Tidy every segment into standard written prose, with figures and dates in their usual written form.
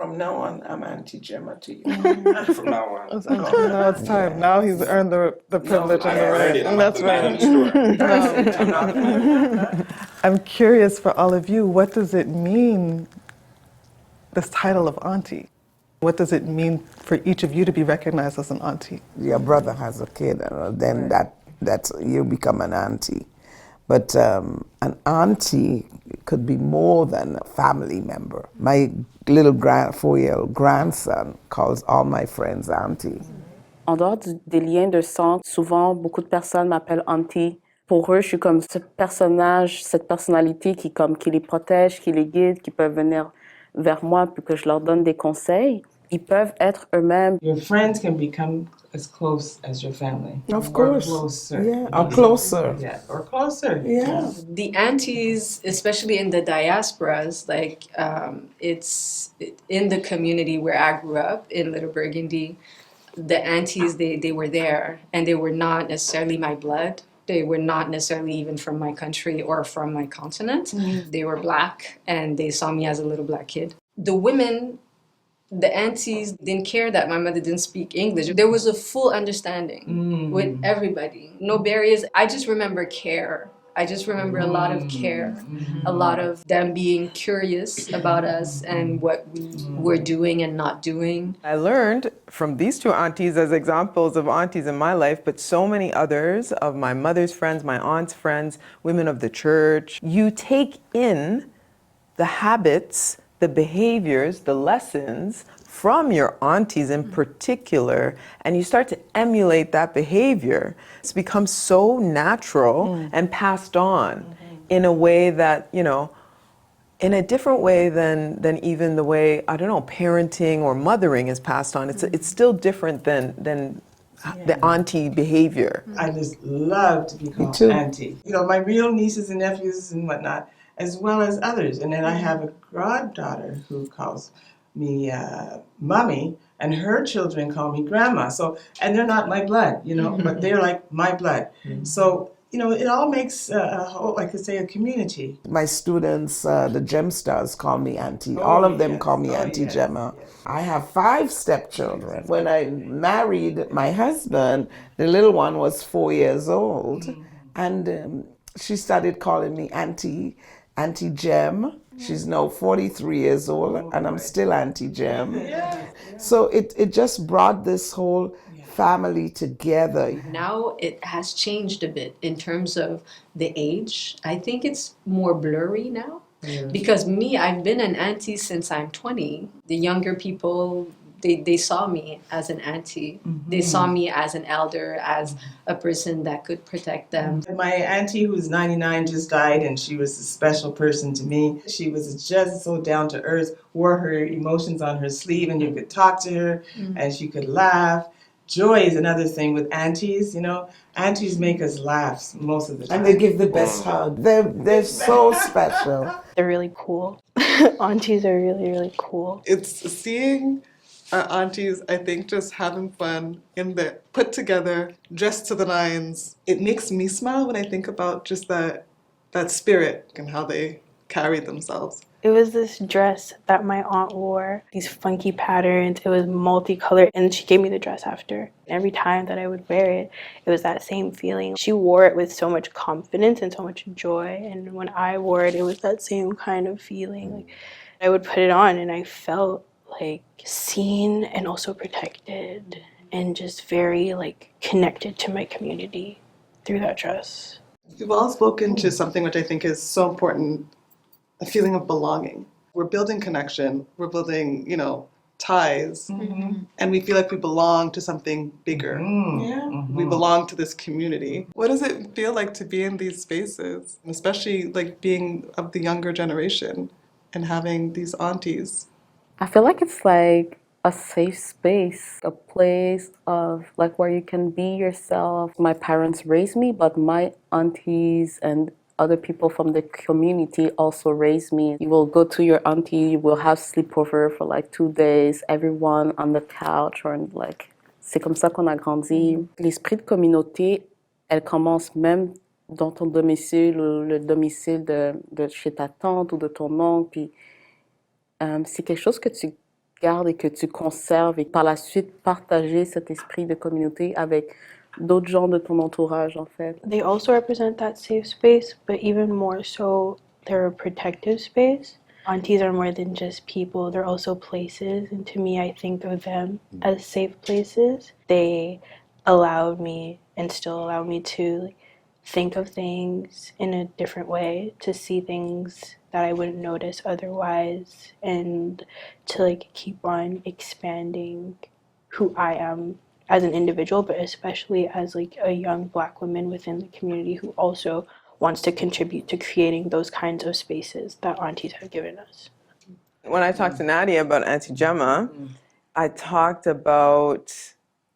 From now on, I'm Auntie Gemma to you. From now on. Now it's time. Now he's earned the privilege and the right. That's right. I'm curious for all of you, what does it mean, this title of auntie? What does it mean for each of you to be recognized as an auntie? Your brother has a kid, then that's you become an auntie. But an auntie could be more than a family member. My little 4-year-old grandson calls all my friends auntie. En dehors des liens de sang, souvent beaucoup de personnes m'appellent auntie. Pour eux, je suis comme ce personnage, cette personnalité qui les protège, qui les guide, qui peuvent venir vers moi pour que je leur donne des conseils. Ils peuvent être eux-mêmes. Your friends can become as close as your family. Of course. Or closer. Yeah, or closer. Yeah, or closer. Yeah. The aunties, especially in the diasporas, like it's in the community where I grew up in Little Burgundy, the aunties, they were there, and they were not necessarily my blood. They were not necessarily even from my country or from my continent. Mm-hmm. They were Black, and they saw me as a little Black kid. The women, the aunties, didn't care that my mother didn't speak English. There was a full understanding with everybody. No barriers. I just remember care. I just remember a lot of care, a lot of them being curious about us and what we were doing and not doing. I learned from these two aunties as examples of aunties in my life, but so many others of my mother's friends, my aunt's friends, women of the church. You take in the habits, the behaviors, the lessons from your aunties in particular, and you start to emulate that behavior. It's become so natural and passed on in a way that, you know, in a different way than even the way, I don't know, parenting or mothering is passed on. It's still different than the auntie behavior. I just love to be called auntie. You know, my real nieces and nephews and whatnot, as well as others. And then I have a goddaughter who calls me mommy, and her children call me grandma. So, and they're not my blood, you know, but they're like my blood. So, you know, it all makes a whole, like I say, a community. My students, the Gem Stars, call me auntie. All of them call me Auntie Gemma. I have 5 stepchildren. When I married my husband, the little one was 4 years old, and she started calling me Auntie Gem. She's now 43 years old, and I'm still Auntie Gem. So it just brought this whole family together. Now it has changed a bit in terms of the age. I think it's more blurry now. Because me, I've been an auntie since I'm 20. The younger people, they saw me as an auntie. They saw me as an elder, as a person that could protect them. My auntie, who's 99, just died, and she was a special person to me. She was just so down to earth, wore her emotions on her sleeve, and you could talk to her, and she could laugh. Joy is another thing with aunties, you know. Aunties make us laugh most of the time. And they give the best hug. They're so special. They're really cool. Aunties are really, really cool. It's seeing our aunties, I think, just having fun in the put together, dressed to the nines. It makes me smile when I think about just that spirit and how they carry themselves. It was this dress that my aunt wore, these funky patterns. It was multicolored, and she gave me the dress after. Every time that I would wear it, it was that same feeling. She wore it with so much confidence and so much joy, and when I wore it, it was that same kind of feeling. Like, I would put it on, and I felt like seen and also protected, and just very like connected to my community through that dress. You've all spoken to something which I think is so important, a feeling of belonging. We're building connection, we're building, you know, ties, and we feel like we belong to something bigger. We belong to this community. What does it feel like to be in these spaces, especially like being of the younger generation and having these aunties? I feel like it's like a safe space, a place of like where you can be yourself. My parents raised me, but my aunties and other people from the community also raised me. You will go to your auntie, you will have sleepover for like 2 days, everyone on the couch, or like, c'est comme ça qu'on a grandi. L'esprit de communauté, elle commence même dans ton domicile, le domicile de chez ta tante ou de ton oncle. Puis, c'est quelque chose que tu gardes et que tu conserves et par la suite partager cet esprit de communauté avec d'autres gens de ton entourage en fait. They also represent that safe space, but even more so, they're a protective space. Aunties are more than just people, they're also places, and to me, I think of them as safe places. They allowed me and still allow me to think of things in a different way, to see things that I wouldn't notice otherwise, and to keep on expanding who I am as an individual, but especially as a young Black woman within the community who also wants to contribute to creating those kinds of spaces that aunties have given us. When I talked to Nadia about Auntie Gemma, I talked about,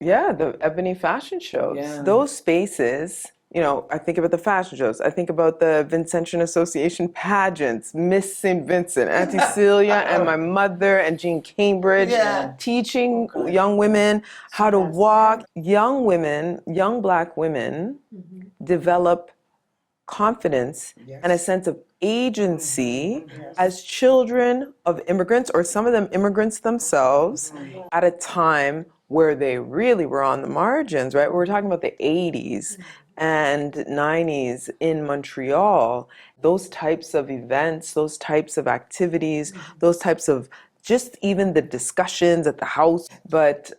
the ebony fashion shows. Yeah. Those spaces, I think about the fashion shows. I think about the Vincentian Association pageants, Miss St. Vincent, Auntie Celia and my mother and Jean Cambridge, teaching young women how to walk. Young women, young Black women develop confidence and a sense of agency as children of immigrants, or some of them immigrants themselves, at a time where they really were on the margins, right? We're talking about the 80s and 90s in Montreal. Those types of events, those types of activities, those types of just even the discussions at the house, but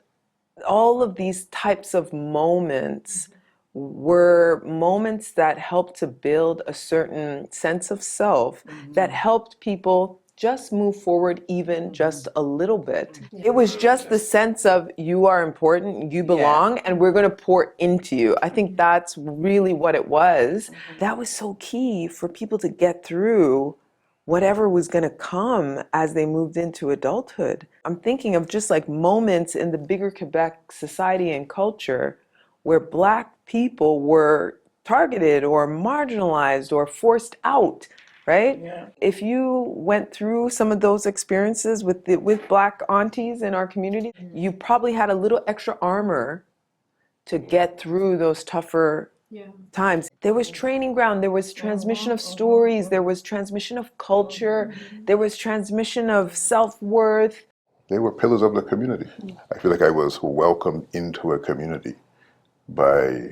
all of these types of moments were moments that helped to build a certain sense of self that helped people just move forward even just a little bit. It was just the sense of you are important, you belong, and we're going to pour into you. I think that's really what it was. That was so key for people to get through whatever was going to come as they moved into adulthood. I'm thinking of just moments in the bigger Quebec society and culture where Black people were targeted or marginalized or forced out, right? Yeah. If you went through some of those experiences with Black aunties in our community, you probably had a little extra armor to get through those tougher times. There was training ground, there was transmission of stories, there was transmission of culture, there was transmission of self-worth. They were pillars of the community. I feel like I was welcomed into a community by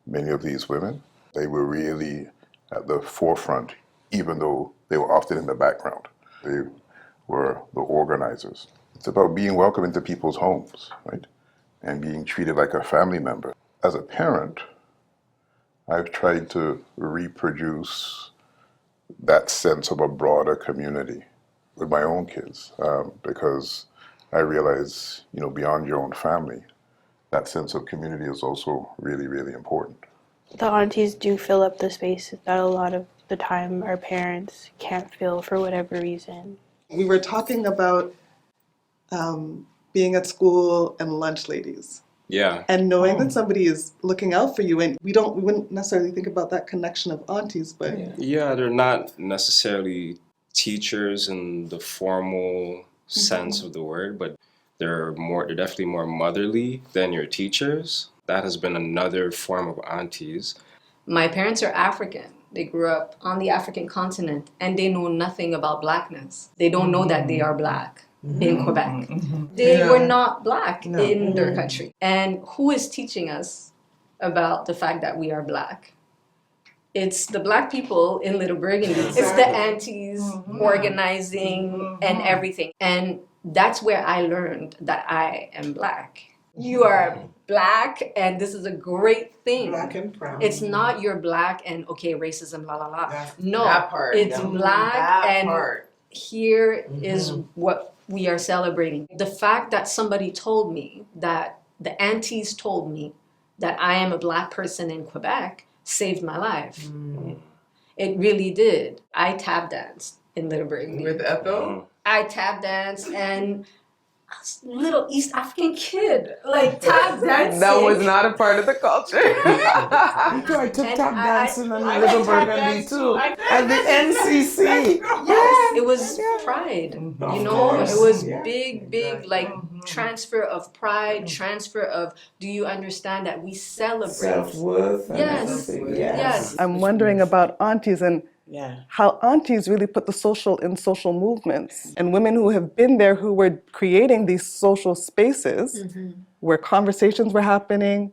many of these women. They were really at the forefront, even though they were often in the background. They were the organizers. It's about being welcome into people's homes, right? And being treated like a family member. As a parent, I've tried to reproduce that sense of a broader community with my own kids, because I realize, beyond your own family, that sense of community is also really, really important. The aunties do fill up the spaces that a lot of the time our parents can't fill for whatever reason. We were talking about being at school and lunch ladies. Yeah. And knowing that somebody is looking out for you, and we wouldn't necessarily think about that connection of aunties, but yeah, they're not necessarily teachers in the formal sense of the word, but they're definitely more motherly than your teachers. That has been another form of aunties. My parents are African. They grew up on the African continent, and they know nothing about Blackness. They don't know that they are Black in Quebec. They were not Black in their country. And who is teaching us about the fact that we are Black? It's the Black people in Little Burgundy. Exactly. It's the aunties organizing and everything. And that's where I learned that I am Black. You are Black, and this is a great thing. Black and proud. It's not you're Black and okay, racism, la la la. No, that part, it's Black that and part. Here is what we are celebrating. The fact that somebody told me, that the aunties told me that I am a Black person in Quebec saved my life. It really did. I tap danced in Little Burgundy. With Ethel? I tap danced and I was a little East African kid, tap dancing. That was not a part of the culture. I tried to tap dancing in Little Burgundy too. At the NCC. Yes, it was pride. It was big, transfer of pride, transfer of, do you understand that we celebrate? Self-worth. Yes. I'm wondering about aunties, and how aunties really put the social in social movements, and women who have been there, who were creating these social spaces where conversations were happening,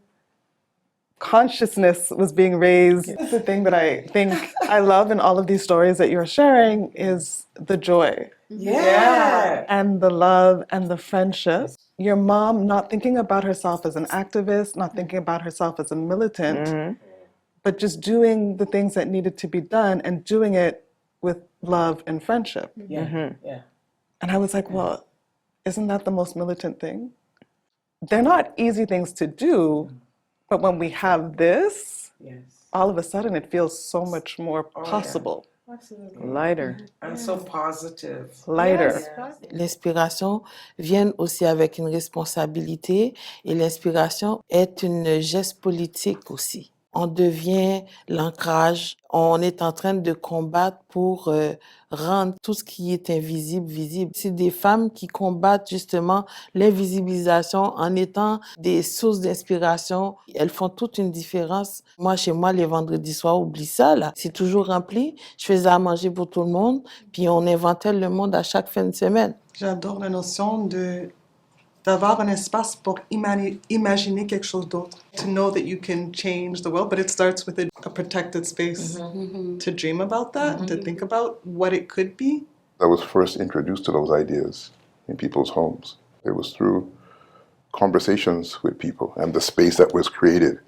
consciousness was being raised. That's the thing that I think I love in all of these stories that you're sharing is the joy. And the love and the friendship. Your mom not thinking about herself as an activist, not thinking about herself as a militant, but just doing the things that needed to be done and doing it with love and friendship. And I was like, well, isn't that the most militant thing? They're not easy things to do, but when we have this, all of a sudden it feels so much more possible. Lighter. And so positive. Lighter. L'inspiration vient aussi avec une responsabilité et l'inspiration est une geste politique aussi. On devient l'ancrage, on est en train de combattre pour rendre tout ce qui est invisible visible. C'est des femmes qui combattent justement l'invisibilisation en étant des sources d'inspiration. Elles font toute une différence. Moi, chez moi, les vendredis soirs, oublie ça, là. C'est toujours rempli. Je faisais à manger pour tout le monde, puis on inventait le monde à chaque fin de semaine. J'adore la notion d'avoir un espace pour imaginer quelque chose d'autre. To know that you can change the world, but it starts with a protected space. To dream about that, to think about what it could be. I was first introduced to those ideas in people's homes. It was through conversations with people and the space that was created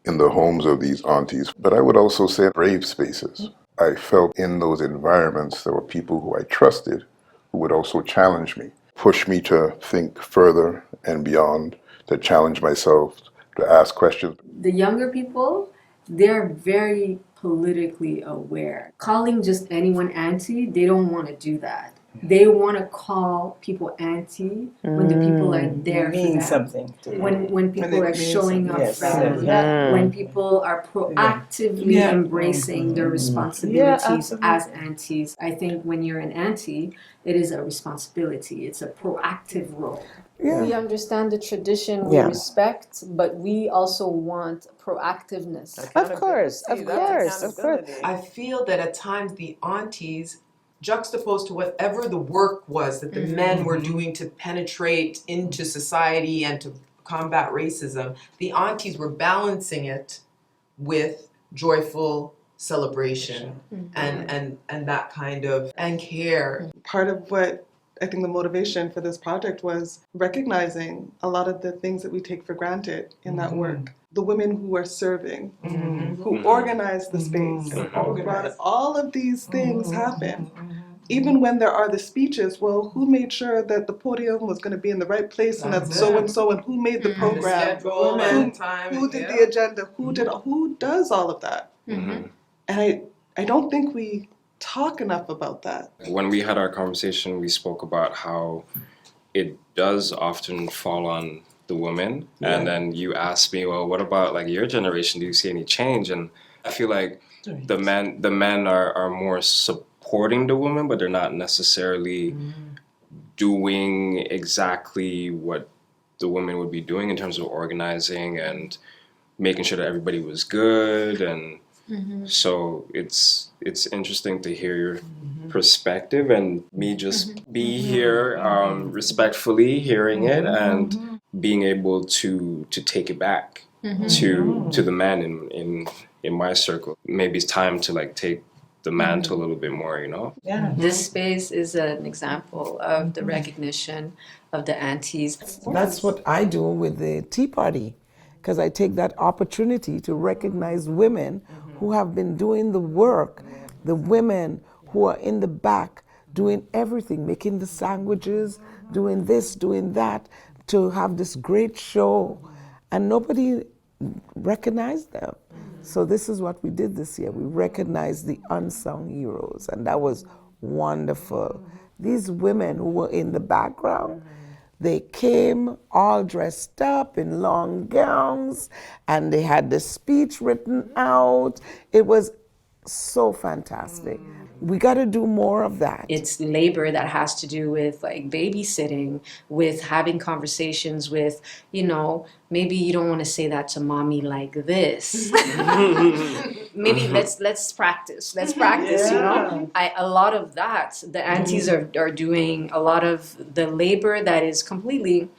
in the homes of these aunties. But I would also say brave spaces. I felt in those environments there were people who I trusted who would also challenge me, push me to think further and beyond, to challenge myself, to ask questions. The younger people, they're very politically aware. Calling just anyone auntie, they don't want to do that. They want to call people auntie when the people are there for them. Something. When people are showing up for them. When people are proactively embracing their responsibilities as aunties. I think when you're an auntie, it is a responsibility. It's a proactive role. We understand the tradition, we respect, but we also want proactiveness. Of course. I feel that at times the aunties, juxtaposed to whatever the work was that the men were doing to penetrate into society and to combat racism, the aunties were balancing it with joyful celebration and that kind of, and care. Part of what I think the motivation for this project was recognizing a lot of the things that we take for granted in that work. The women who are serving, who organize the space, who brought all of these things happen. Even when there are the speeches, well, who made sure that the podium was going to be in the right place and that so-and-so, and who made the program, who did the agenda, who does all of that? And I don't think we talk enough about that. When we had our conversation, we spoke about how it does often fall on the women. And then you asked me, well, what about like your generation? Do you see any change? And I feel like the men are more supporting the women, but they're not necessarily doing exactly what the women would be doing in terms of organizing and making sure that everybody was good. And so it's interesting to hear your perspective and me just be here respectfully hearing it and being able to take it back to the man in my circle. Maybe it's time to like take the mantle a little bit more, you know? This space is an example of the recognition of the aunties. That's what I do with the Tea Party, because I take that opportunity to recognize women who have been doing the work, the women who are in the back doing everything, making the sandwiches, doing this, doing that, to have this great show, and nobody recognized them. So this is what we did this year. We recognized the unsung heroes, and that was wonderful. These women who were in the background, they came all dressed up in long gowns, and they had the speech written out. It was so fantastic. We got to do more of that. It's labor that has to do with like babysitting, with having conversations with, you know, maybe you don't want to say that to mommy like this. maybe let's practice. Let's practice, you know. A lot of that, the aunties are doing a lot of the labor that is completely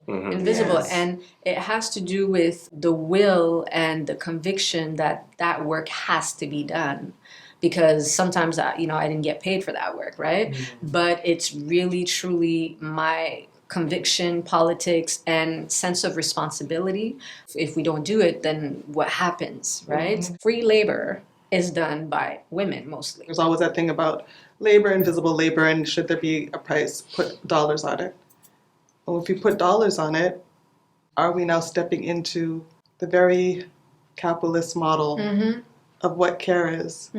invisible, and it has to do with the will and the conviction that that work has to be done. Because sometimes I didn't get paid for that work, right? But it's really, truly my conviction, politics, and sense of responsibility. If we don't do it, then what happens, right? Free labor is done by women mostly. There's always that thing about labor, invisible labor, and should there be a price, put dollars on it. Well, if you put dollars on it, are we now stepping into the very capitalist model of what care is?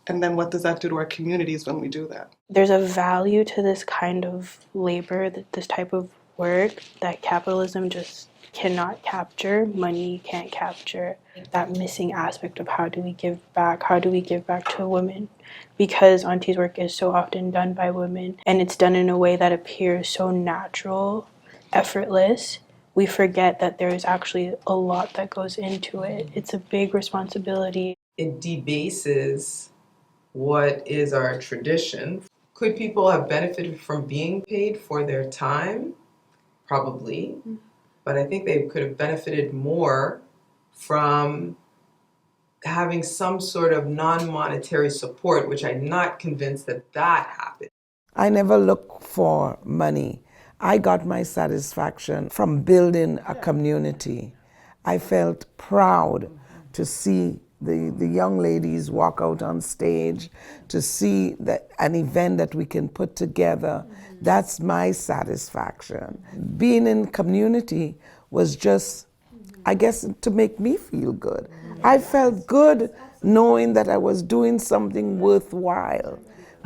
And then what does that do to our communities when we do that? There's a value to this kind of labor, this type of work that capitalism just cannot capture, money can't capture. That missing aspect of how do we give back to women? Because Auntie's work is so often done by women, and it's done in a way that appears so natural, effortless, we forget that there is actually a lot that goes into it. It's a big responsibility. It debases what is our tradition. Could people have benefited from being paid for their time? Probably. But I think they could have benefited more from having some sort of non-monetary support, which I'm not convinced that happened. I never look for money. I got my satisfaction from building a community. I felt proud to see the young ladies walk out on stage, to see an event that we can put together. That's my satisfaction. Being in community was just, I guess, to make me feel good. I felt good knowing that I was doing something worthwhile,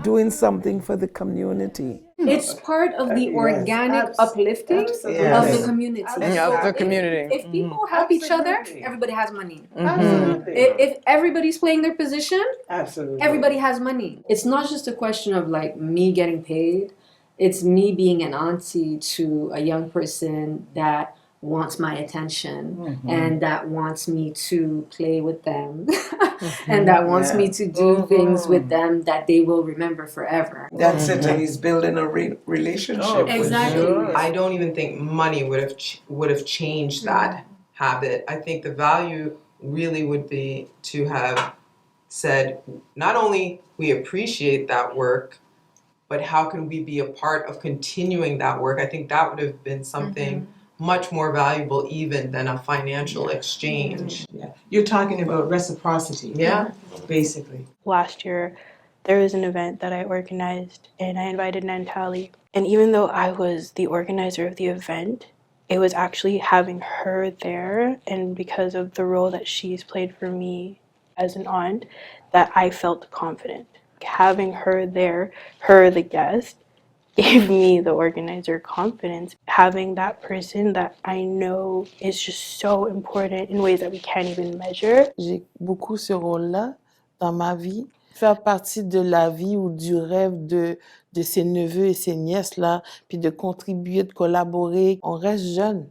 doing something for the community. It's part of the organic uplifting of the community. Of the community. If people help each other, everybody has money. If everybody's playing their position, everybody has money. It's not just a question of like me getting paid. It's me being an auntie to a young person that wants my attention and that wants me to play with them and that wants me to do things with them that they will remember forever. That's it, and he's building a relationship. Exactly. I don't even think money would have changed that habit. I think the value really would be to have said, not only we appreciate that work, but how can we be a part of continuing that work? I think that would have been something much more valuable even than a financial exchange. You're talking about reciprocity. Basically. Last year, there was an event that I organized, and I invited Nantali. And even though I was the organizer of the event, it was actually having her there, and because of the role that she's played for me as an aunt, that I felt confident. Having her there, her the guest, gave me, the organizer, confidence. Having that person that I know is just so important in ways that we can't even measure. J'ai beaucoup ce rôle-là dans ma vie. Faire partie de la vie ou du rêve de ses neveux et ses nièces-là, puis de contribuer, de collaborer. On reste jeune.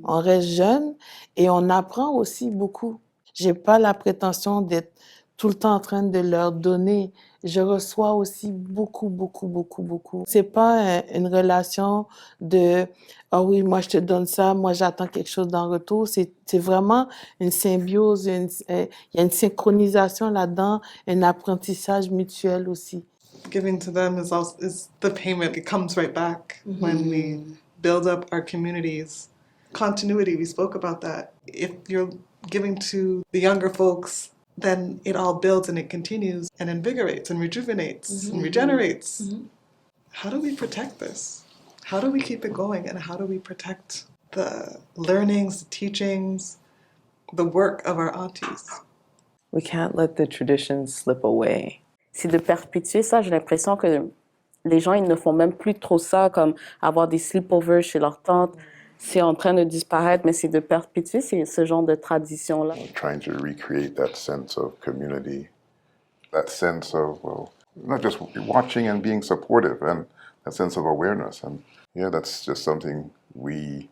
On reste jeune et on apprend aussi beaucoup. J'ai pas la prétention d'être tout le temps en train de leur donner. Je reçois aussi beaucoup. C'est pas une relation de « Ah oui, moi je te donne ça, moi j'attends quelque chose en retour ». C'est vraiment une symbiose, il y a une synchronisation là-dedans, un apprentissage mutuel aussi. Giving to them is the payment. It comes right back when we build up our communities. Continuity, we spoke about that. If you're giving to the younger folks, then it all builds and it continues and invigorates and rejuvenates and regenerates. How do we protect this? How do we keep it going, and how do we protect the learnings, the teachings, the work of our aunties? We can't let the traditions slip away. C'est de perpétuer ça. J'ai l'impression que les gens, ils ne font même plus trop ça, comme avoir des sleepovers chez leur tante. C'est en train de disparaître, mais c'est de perpétuer ce genre de tradition-là. Trying to recreate that sense of community, that sense of, well, not just watching and being supportive, and that sense of awareness. And yeah, that's just something we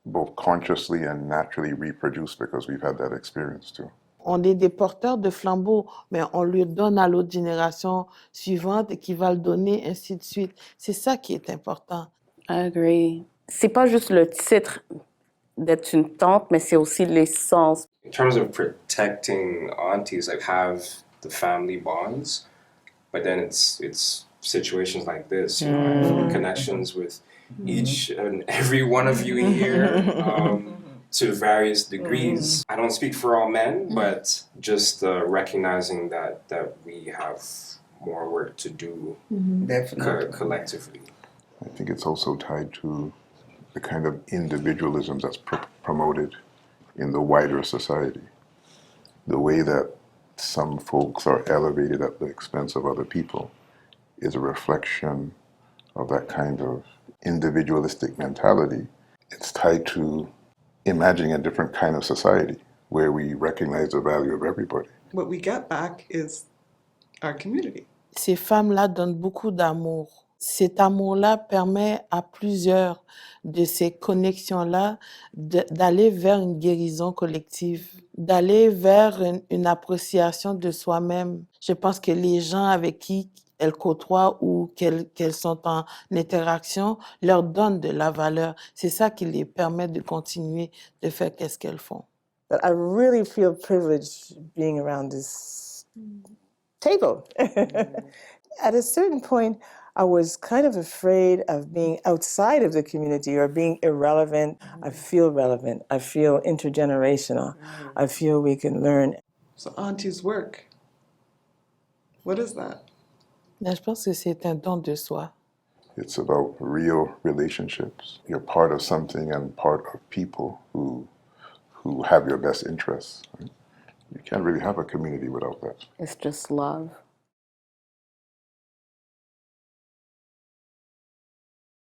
both consciously and naturally reproduce because we've had that experience too. On est des porteurs de flambeaux, mais on le donne à l'autre génération suivante et qui va le donner, ainsi de suite. C'est ça qui est important. I agree. C'est pas juste le titre d'être une tante, mais c'est aussi l'essence. In terms of protecting aunties, like have the family bonds, but then it's situations like this, you know, I have connections with each and every one of you here to various degrees. I don't speak for all men, but just recognizing that we have more work to do collectively. I think it's also tied to the kind of individualism that's promoted in the wider society. The way that some folks are elevated at the expense of other people is a reflection of that kind of individualistic mentality. It's tied to imagining a different kind of society where we recognize the value of everybody. What we get back is our community. Ces femmes-là donnent beaucoup d'amour. Cet amour-là permet à plusieurs de ces connexions-là d'aller vers une guérison collective, d'aller vers une appréciation de soi-même. Je pense que les gens avec qui elles côtoient ou qu'elles sont en interaction leur donnent de la valeur. C'est ça qui les permet de continuer de faire qu'est-ce qu'elles font. But I really feel privileged being around this table. At a certain point, I was kind of afraid of being outside of the community or being irrelevant. I feel relevant. I feel intergenerational. I feel we can learn. So Auntie's work, what is that? Mais je pense que c'est un don de soi. It's about real relationships. You're part of something and part of people who have your best interests. Right? You can't really have a community without that. It's just love.